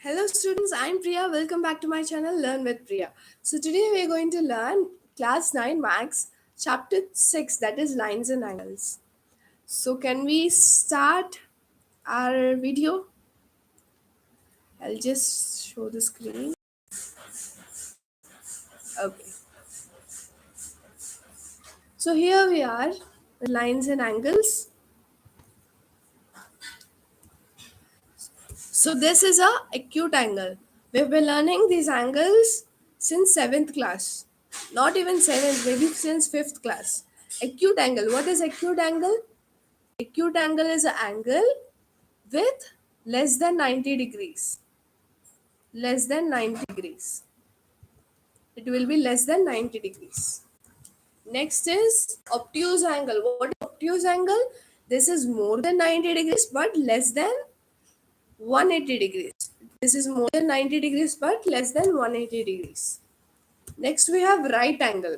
Hello students, I'm Priya. Welcome back to my channel Learn with Priya. So today we are going to learn class 9 Max chapter 6, that is lines and angles. So can we start our video? I'll just show the screen. Okay. So here we are with lines and angles. So this is a acute angle. We've been learning these angles since 7th class. Not even 7th, maybe since 5th class. Acute angle. What is acute angle? Acute angle is an angle with less than 90 degrees. Less than 90 degrees. It will be less than 90 degrees. Next is obtuse angle. What is obtuse angle? This is more than 90 degrees but less than 180 degrees. This is more than 90 degrees but less than 180 degrees. Next we have right angle.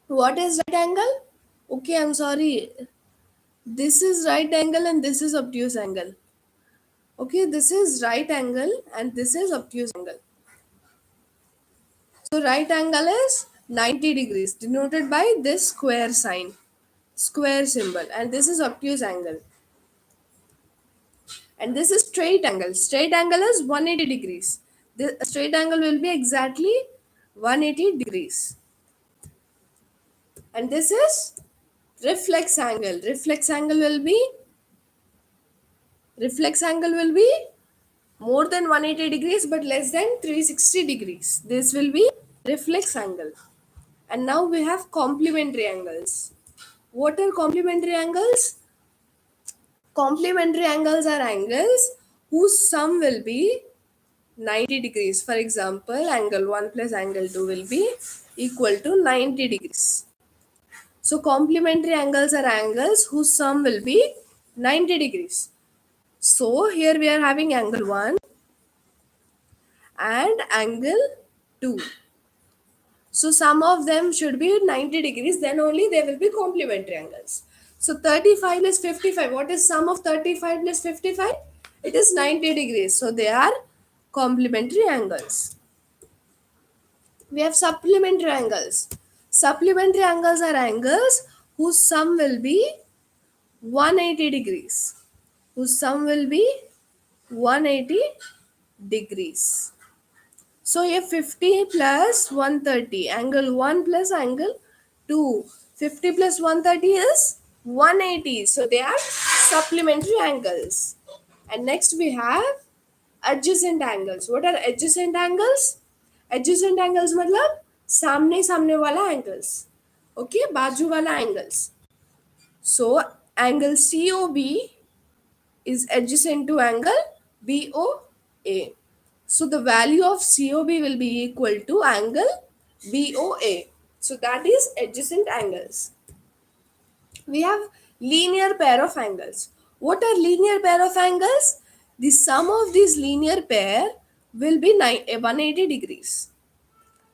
What is right angle? Okay, I'm sorry. This is right angle and this is obtuse angle. Okay, this is right angle and this is obtuse angle. So right angle is 90 degrees denoted by this square sign, square symbol, and this is obtuse angle. And this is straight angle. Straight angle is 180 degrees. The straight angle will be exactly 180 degrees. And this is reflex angle. Reflex angle will be more than 180 degrees but less than 360 degrees. This will be reflex angle. And now we have complementary angles. What are complementary angles? Complementary angles are angles whose sum will be 90 degrees. For example, angle 1 plus angle 2 will be equal to 90 degrees. So complementary angles are angles whose sum will be 90 degrees. So here we are having angle 1 and angle 2. So sum of them should be 90 degrees, then only they will be complementary angles. So 35 plus 55, what is sum of 35 plus 55? It is 90 degrees. So they are complementary angles. We have supplementary angles. Supplementary angles are angles whose sum will be 180 degrees. Whose sum will be 180 degrees. So if 50 plus 130, angle 1 plus angle 2, 50 plus 130 is 180. So they are supplementary angles. And next we have adjacent angles. What are adjacent angles? Adjacent angles मतलब सामने सामने वाला angles. Okay, बाजू वाला angles. So angle COB is adjacent to angle BOA. So the value of COB will be equal to angle BOA. So that is adjacent angles. We have linear pair of angles. What are linear pair of angles? The sum of this linear pair will be 180 degrees.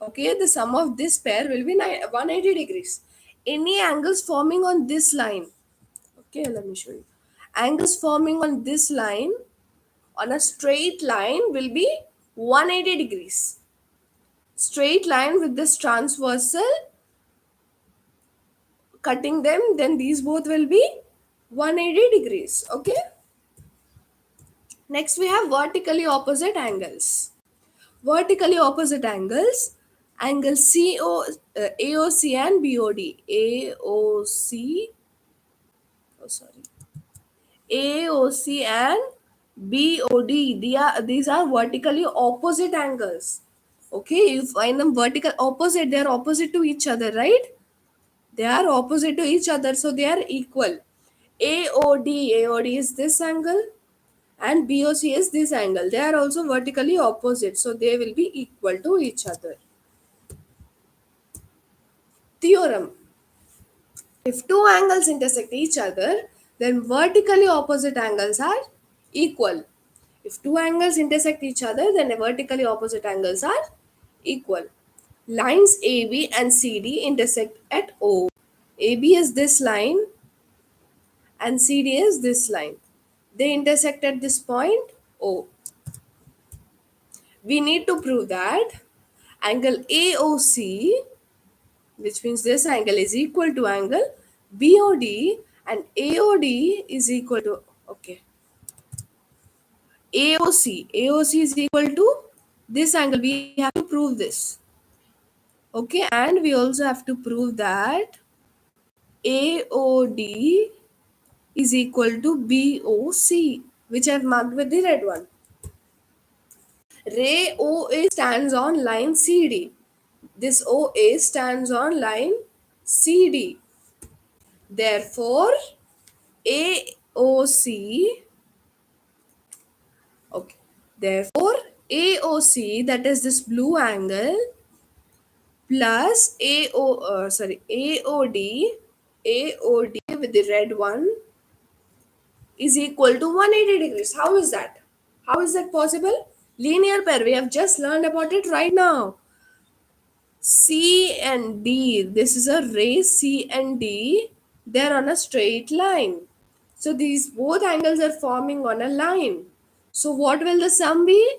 Okay, the sum of this pair will be 180 degrees. Any angles forming on this line. Okay, let me show you. Angles forming on this line on a straight line will be 180 degrees. Straight line with this transversal cutting them, then these both will be 180 degrees. Okay. Next we have vertically opposite angles. Vertically opposite angles, angle AOC and BOD. AOC, oh sorry, AOC and BOD. These are vertically opposite angles. Okay, you find them vertical opposite, they are opposite to each other, right? They are opposite to each other, so they are equal. AOD is this angle and BOC is this angle. They are also vertically opposite, so they will be equal to each other. Theorem. If two angles intersect each other, then vertically opposite angles are equal. If two angles intersect each other, then vertically opposite angles are equal. Lines AB and CD intersect at O. AB is this line and CD is this line. They intersect at this point O. we need to prove that angle AOC, which means this angle is equal to angle BOD, and AOD is equal to, okay, AOC is equal to this angle. We have to prove this. Okay, and we also have to prove that AOD is equal to BOC, which I've marked with the red one. Ray OA stands on line CD. This OA stands on line CD. Therefore, AOC, okay, therefore AOC, that is this blue angle, plus AOD with the red one is equal to 180 degrees. How is that? How is that possible? Linear pair. We have just learned about it right now. C and D. This is a ray C and D. They're on a straight line. So these both angles are forming on a line. So what will the sum be?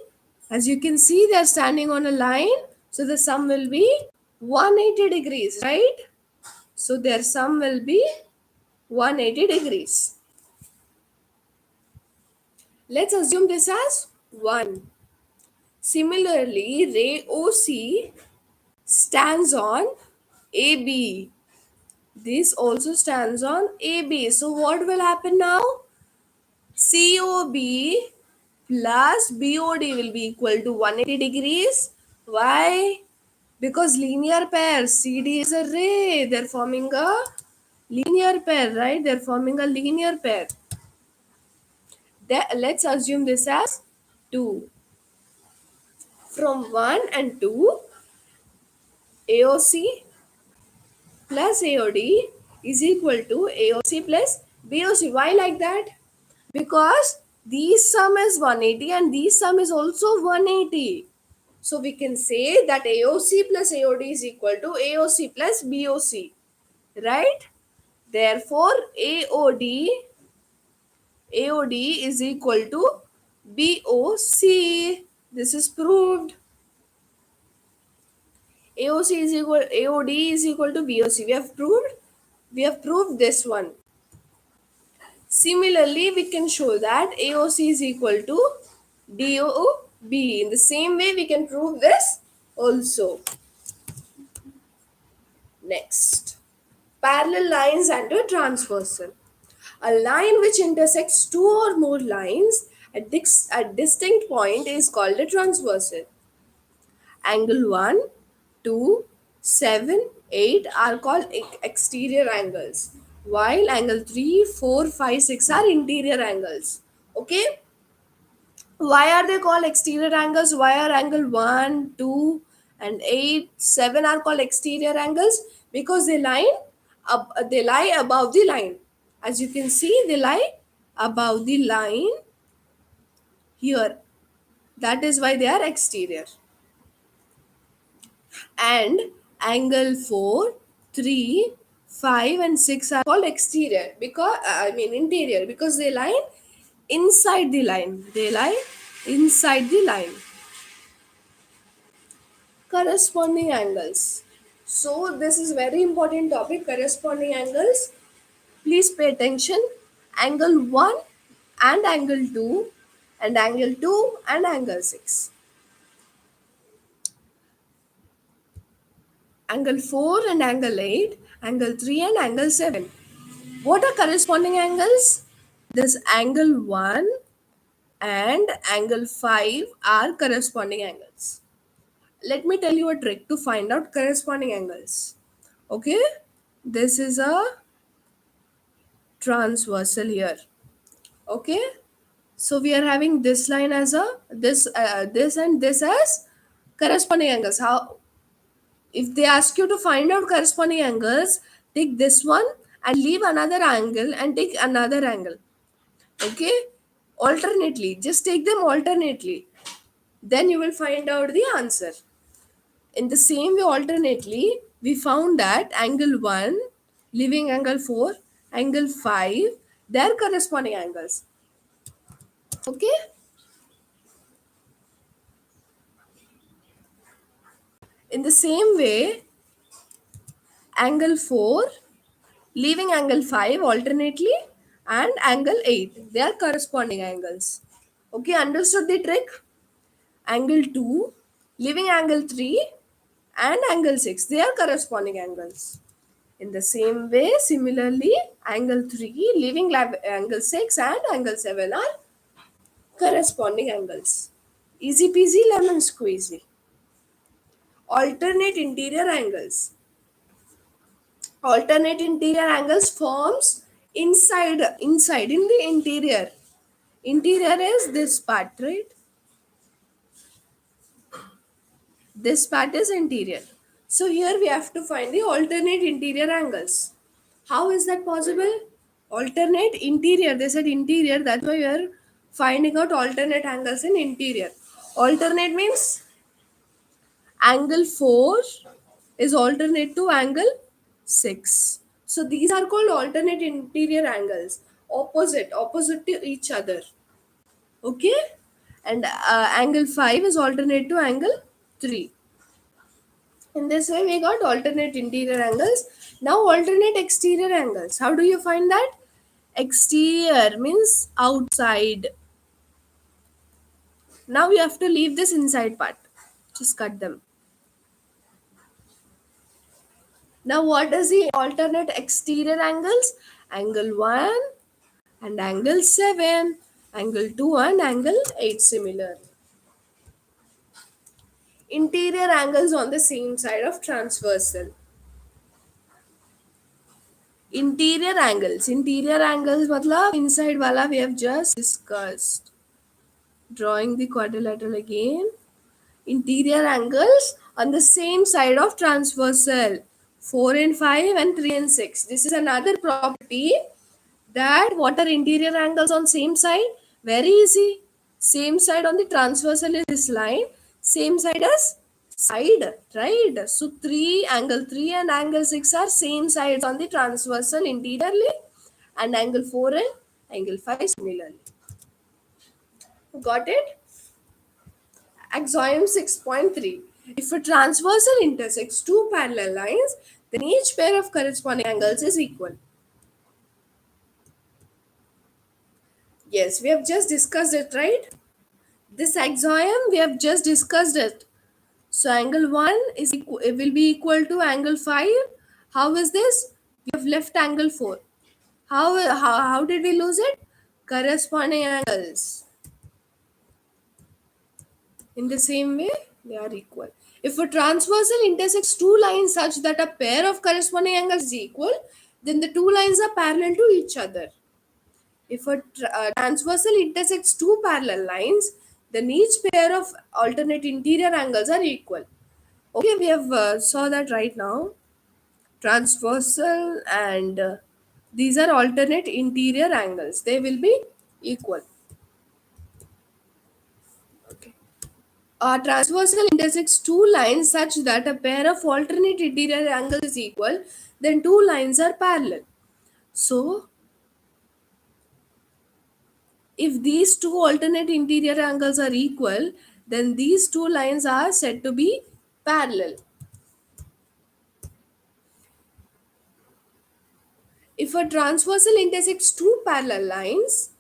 As you can see, they're standing on a line. So the sum will be 180 degrees, right? So their sum will be 180 degrees. Let's assume this as 1. Similarly, ray OC stands on AB. This also stands on AB. So what will happen now? COB plus BOD will be equal to 180 degrees. Why? Because linear pair. CD is a ray. They're forming a linear pair, right? They're forming a linear pair. Let's assume this as 2. From 1 and 2, AOC plus AOD is equal to AOC plus BOC. Why like that? Because these sum is 180 and these sum is also 180. So we can say that AOC plus AOD is equal to AOC plus BOC, right? Therefore, AOD is equal to BOC. This is proved. AOD is equal to BOC. We have proved this one. Similarly, we can show that AOC is equal to DOB. In the same way, we can prove this also. Next, parallel lines and a transversal. A line which intersects two or more lines at distinct point is called a transversal. Angle 1, 2, 7, 8 are called exterior angles, while angle 3, 4, 5, 6 are interior angles. Okay? Why are they called exterior angles? Why are angle 1, 2, and 8, 7 are called exterior angles? Because they lie above the line. As you can see, they lie above the line here. That is why they are exterior. And angle 4, 3, 5 and 6 are called exterior because interior, because they lie inside the line. They lie inside the line. Corresponding angles. So this is very important topic, corresponding angles. Please pay attention. Angle 1 and angle 2 and angle 2 and angle 6. Angle 4 and angle 8, angle 3 and angle 7. What are corresponding angles? This angle 1 and angle 5 are corresponding angles. Let me tell you a trick to find out corresponding angles. Okay, this is a transversal here. Okay, so we are having this line as a this and this as corresponding angles. How? If they ask you to find out corresponding angles, take this one and leave another angle and take another angle. Okay, alternately, just take them alternately, then you will find out the answer. In the same way, alternately, we found that angle 1 leaving angle 4, angle 5, their corresponding angles. Okay, In the same way, angle 4 leaving angle 5 alternately and angle 8, they are corresponding angles. Okay, understood the trick? Angle 2 leaving angle 3 and angle 6, they are corresponding angles. In the same way, similarly, angle 3 leaving angle 6 and angle 7 are corresponding angles. Easy peasy lemon squeezy. Alternate interior angles. Alternate interior angles forms inside in the interior. Interior is this part, right? This part is interior. So here we have to find the alternate interior angles. How is that possible? Alternate interior. They said interior. That's why we are finding out alternate angles in interior. Alternate means angle 4 is alternate to angle 6. So these are called alternate interior angles. Opposite to each other. Okay? And angle 5 is alternate to angle 3. In this way, we got alternate interior angles. Now, alternate exterior angles. How do you find that? Exterior means outside. Now, you have to leave this inside part. Just cut them. Now, what is the alternate exterior angles? Angle 1 and angle 7. Angle 2 and angle 8 similar. Interior angles on the same side of transversal. Interior angles matlab inside wala we have just discussed. Drawing the quadrilateral again. Interior angles on the same side of transversal. 4 and 5 and 3 and 6. This is another property that what are interior angles on same side? Very easy. Same side on the transversal is this line. Same side as side, right? So 3 and angle 6 are same sides on the transversal interiorly, and angle 4 and angle 5 similarly. Got it? Axiom 6.3. If a transversal intersects two parallel lines, then each pair of corresponding angles is equal. Yes, we have just discussed it, right? This axiom, we have just discussed it. So angle 1 is it will be equal to angle 5. How is this? We have left angle 4. How did we lose it? Corresponding angles. In the same way, they are equal. If a transversal intersects two lines such that a pair of corresponding angles is equal, then the two lines are parallel to each other. If a transversal intersects two parallel lines, then each pair of alternate interior angles are equal. Okay, we have saw that right now. Transversal and these are alternate interior angles. They will be equal. Okay. A transversal intersects two lines such that a pair of alternate interior angles is equal, then two lines are parallel. So, if these two alternate interior angles are equal, then these two lines are said to be parallel. If a transversal intersects two parallel lines,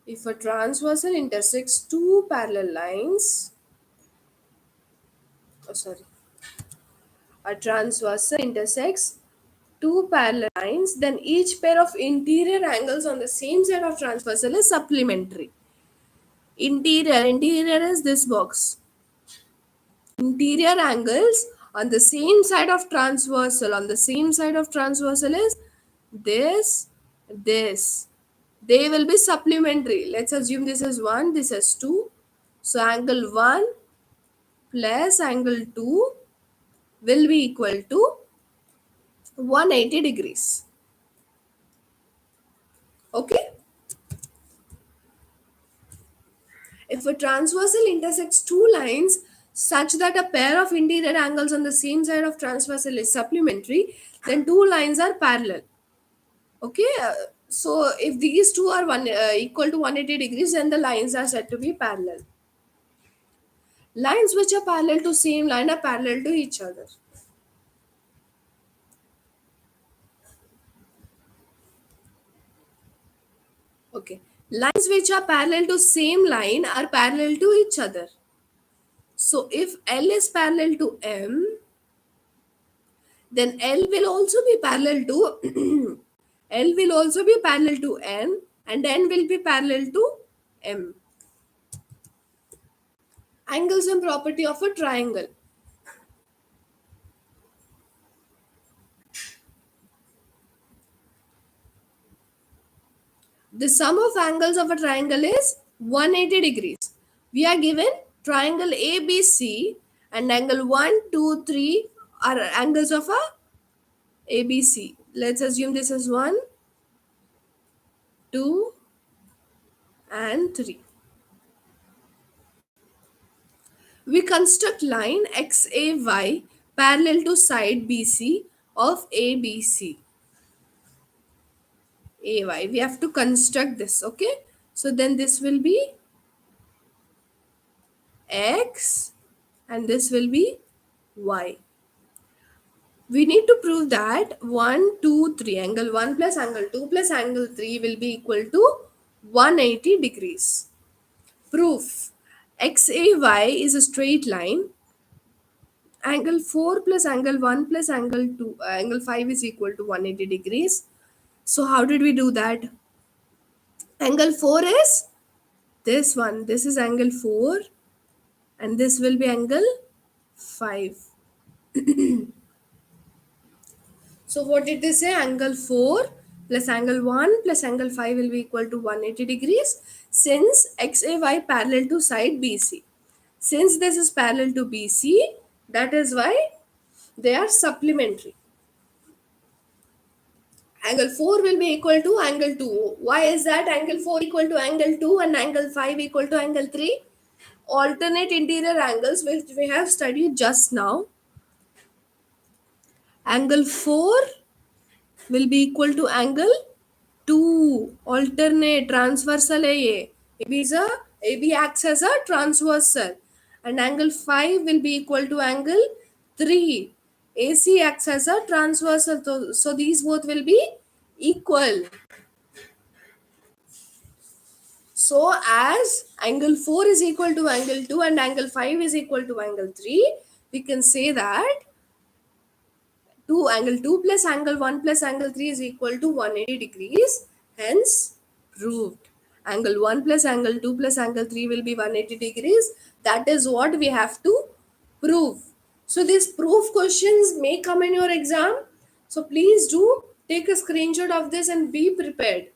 if a transversal intersects two parallel lines, oh sorry, a transversal intersects two parallel lines, then each pair of interior angles on the same side of transversal is supplementary. Interior is this box. Interior angles on the same side of transversal, is this. They will be supplementary. Let's assume this is 1, this is 2. So angle 1 plus angle 2 will be equal to 180 degrees. Okay? If a transversal intersects two lines such that a pair of interior angles on the same side of transversal is supplementary, then two lines are parallel. Okay? So if these two are equal to 180 degrees, then the lines are said to be parallel. Lines which are parallel to same line are parallel to each other. Okay. Lines which are parallel to same line are parallel to each other. So if L is parallel to M, then L will also be parallel to L will also be parallel to N, and N will be parallel to M. Angles and property of a triangle. The sum of angles of a triangle is 180 degrees. We are given triangle ABC, and angle 1, 2, 3 are angles of a ABC. Let's assume this is 1, 2, and 3. We construct line XAY parallel to side BC of ABC. AY. We have to construct this, okay? So then this will be X and this will be Y. We need to prove that 1, 2, 3, angle 1 plus angle 2 plus angle 3 will be equal to 180 degrees. Proof. XAY is a straight line. Angle 4 plus angle 1 plus angle 2, angle 5 is equal to 180 degrees. So how did we do that? Angle 4 is this one. This is angle 4 and this will be angle 5. So what did they say? Angle 4 plus angle 1 plus angle 5 will be equal to 180 degrees since XAY parallel to side BC. Since this is parallel to BC, that is why they are supplementary. Angle 4 will be equal to angle 2. Why is that angle 4 equal to angle 2 and angle 5 equal to angle 3? Alternate interior angles which we have studied just now. Angle 4 will be equal to angle 2. Alternate transversal है ये. AB acts as a transversal, and angle 5 will be equal to angle 3. AC acts as a transversal, so these both will be equal. So as angle 4 is equal to angle 2 and angle 5 is equal to angle 3, we can say that 2 angle 2 plus angle 1 plus angle 3 is equal to 180 degrees. Hence proved. Angle 1 plus angle 2 plus angle 3 will be 180 degrees. That is what we have to prove. So these proof questions may come in your exam. So please do take a screenshot of this and be prepared.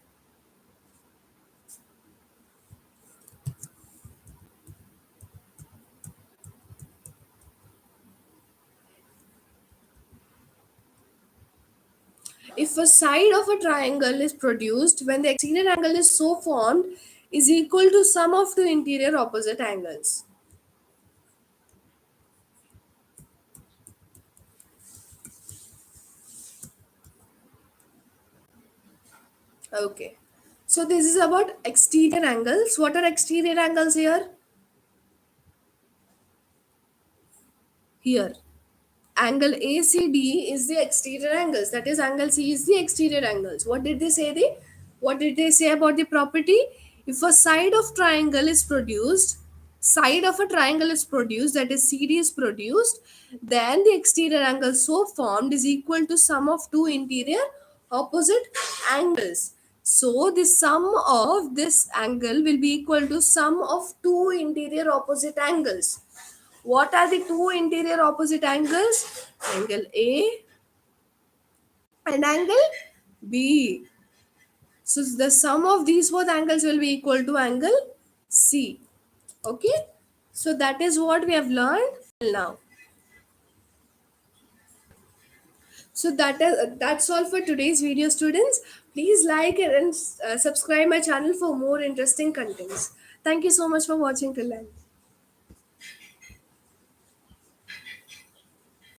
If a side of a triangle is produced when the exterior angle is so formed is equal to sum of two interior opposite angles. Okay. So this is about exterior angles. What are exterior angles here? Here. Angle ACD is the exterior angles. That is angle C is the exterior angles. What did they say about the property? If a side of triangle is produced, side of a triangle is produced, that is CD is produced, then the exterior angle so formed is equal to sum of two interior opposite angles. So the sum of this angle will be equal to sum of two interior opposite angles. What are the two interior opposite angles? Angle A and angle B. So the sum of these both angles will be equal to angle C. Okay. So that is what we have learned now. So that's all for today's video, students. Please like and subscribe my channel for more interesting contents. Thank you so much for watching till then.